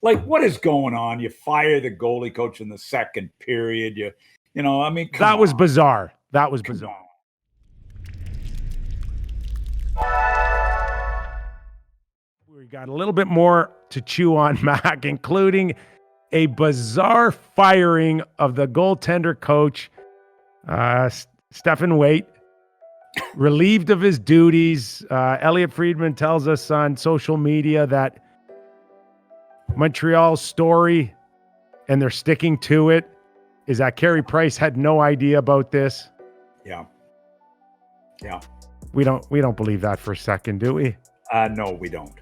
Like, what is going on? You fire the goalie coach in the second period. I mean, that was bizarre. That was bizarre. We got a little bit more to chew on, Mac, including a bizarre firing of the goaltender coach, Stephen Waite, relieved of his duties. Elliot Friedman tells us on social media that Montreal's story, and they're sticking to it, is that Carey Price had no idea about this. Yeah. We don't believe that for a second, do we? No, we don't.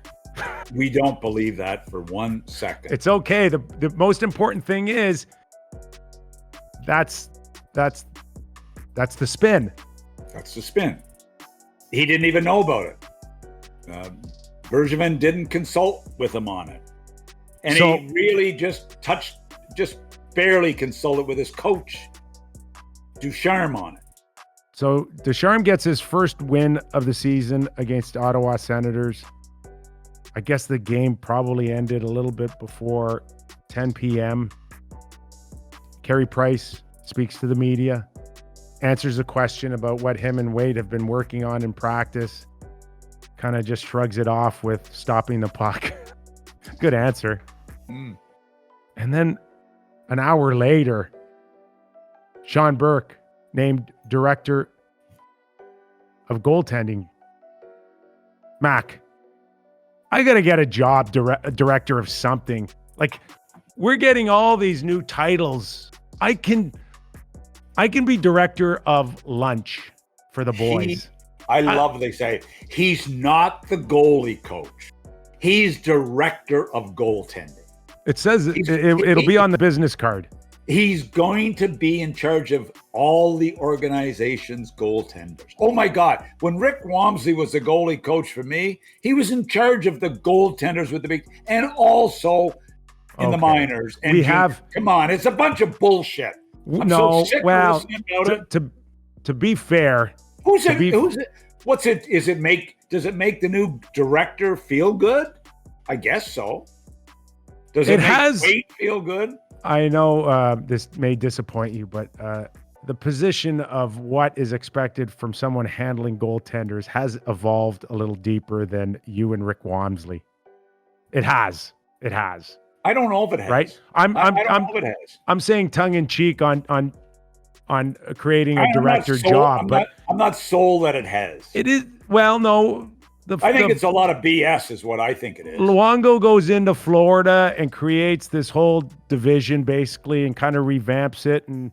We don't believe that for 1 second. It's okay. The most important thing is that's the spin. That's the spin. He didn't even know about it. Bergevin didn't consult with him on it. And he really just barely consulted with his coach, Ducharme, on it. So Ducharme gets his first win of the season against Ottawa Senators. I guess the game probably ended a little bit before 10 p.m. Carey Price speaks to the media, answers a question about what him and Wade have been working on in practice, kind of just shrugs it off with stopping the puck. Good answer. And then an hour later, Sean Burke, named Director of Goaltending. Mac, I got to get a job, director of something. Like, we're getting all these new titles. I can be director of lunch for the boys. I love they say he's not the goalie coach. He's director of goaltending. It says it'll be on the business card. He's going to be in charge of all the organization's goaltenders. Oh my God. When Rick Wamsley was the goalie coach for me, he was in charge of the goaltenders with the big, and also in the minors. And come on, it's a bunch of bullshit. I'm so sick of listening about it. To be fair, who's it? What's it? Does it make the new director feel good? I guess so. Does it make Wade feel good? I know this may disappoint you, but the position of what is expected from someone handling goaltenders has evolved a little deeper than you and Rick Wamsley. It has. I don't know if it has. Right? I don't know if it has. I'm saying tongue in cheek on creating a director job, but I'm not sold that it has. It is. Well, no. I think it's a lot of BS is what I think it is. Luongo goes into Florida and creates this whole division basically and kind of revamps it. And,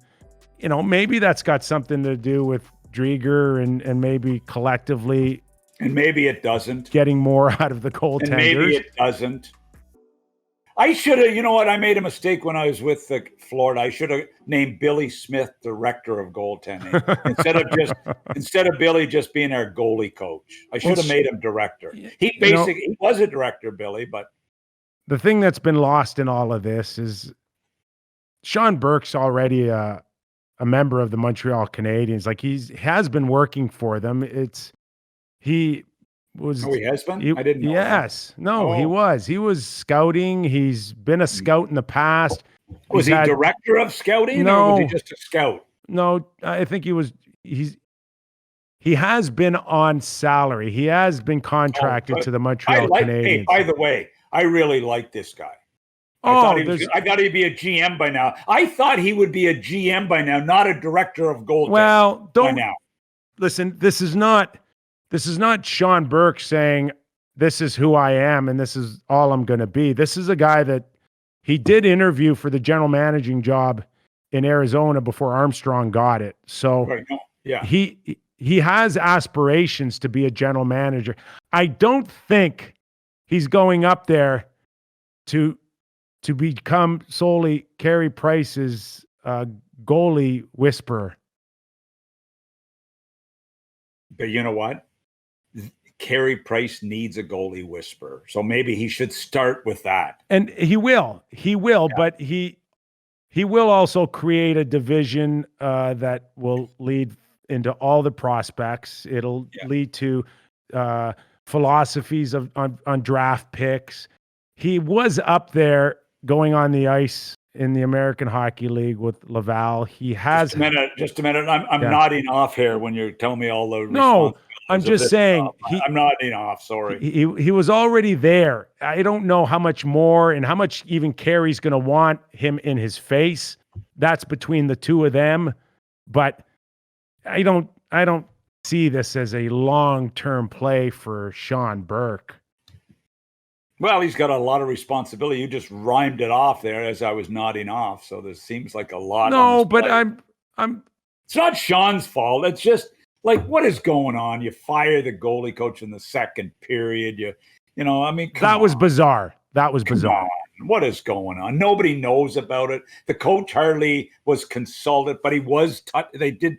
maybe that's got something to do with Drieger and maybe collectively. And maybe it doesn't. Getting more out of the goaltenders. And maybe it doesn't. I should have, you know what? I made a mistake when I was with Florida. I should have named Billy Smith director of goaltending instead of Billy just being our goalie coach. I should have made him director. He was a director, Billy, but the thing that's been lost in all of this is Sean Burke's already a member of the Montreal Canadiens. Like he has been working for them. He has been? I didn't know. Yes. He was. He was scouting. He's been a scout in the past. Was he director of scouting or was he just a scout? No, I think he has been on salary. He has been contracted to the Montreal Canadiens. Hey, by the way, I really like this guy. I thought he'd be a GM by now. I thought he would be a GM by now, not a director of goaltending by now. Listen, this is not Sean Burke saying, this is who I am and this is all I'm going to be. This is a guy that he did interview for the general managing job in Arizona before Armstrong got it. So he has aspirations to be a general manager. I don't think he's going up there to become solely Carey Price's goalie whisperer. But you know what? Carey Price needs a goalie whisperer. So maybe he should start with that. And he will, but he will also create a division that will lead into all the prospects. It'll lead to philosophies on draft picks. he was up there going on the ice in the American Hockey League with Laval. He has just a minute. I'm Yeah. nodding off here when you're telling me all the No, I'm responsibilities of just this saying job. I'm nodding off. Sorry. he was already there. I don't know how much more and how much even Carey's going to want him in his face. That's between the two of them, but I don't see this as a long-term play for Sean Burke. Well, he's got a lot of responsibility. You just rhymed it off there as I was nodding off. So there seems like a lot. No, but I'm. It's not Sean's fault. It's just like, what is going on? You fire the goalie coach in the second period. You know, I mean, that was bizarre. That was bizarre. What is going on? Nobody knows about it. The coach hardly was consulted, but he was. They did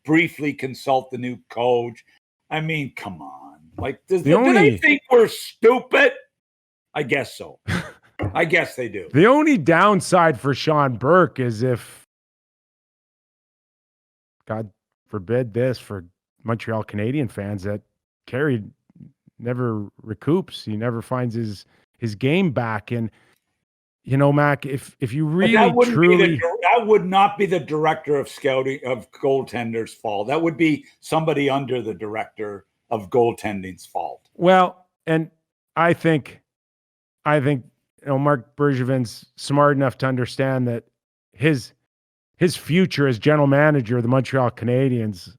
briefly consult the new coach. I mean, come on. Like, do they think we're stupid? I guess so. I guess they do. The only downside for Sean Burke is if, God forbid this for Montreal Canadian fans, that Carey never recoups. He never finds his game back. And, you know, Mac, if you really truly... that would not be the director of scouting of goaltenders' fault. That would be somebody under the director of goaltending's fault. Well, and I think Marc Bergevin's smart enough to understand that his future as general manager of the Montreal Canadiens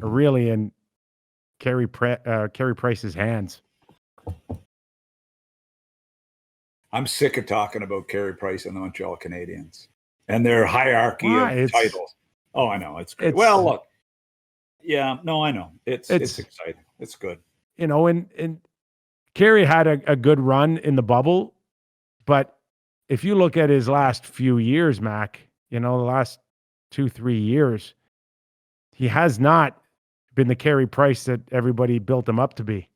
are really in Carey Price's hands. I'm sick of talking about Carey Price and the Montreal Canadiens and their hierarchy of titles. Oh, I know. It's great. Well, look. Yeah, no, I know. It's exciting. It's good. You know, and Carey had a good run in the bubble, but if you look at his last few years, Mac, you know, the last 2-3 years, he has not been the Carey Price that everybody built him up to be.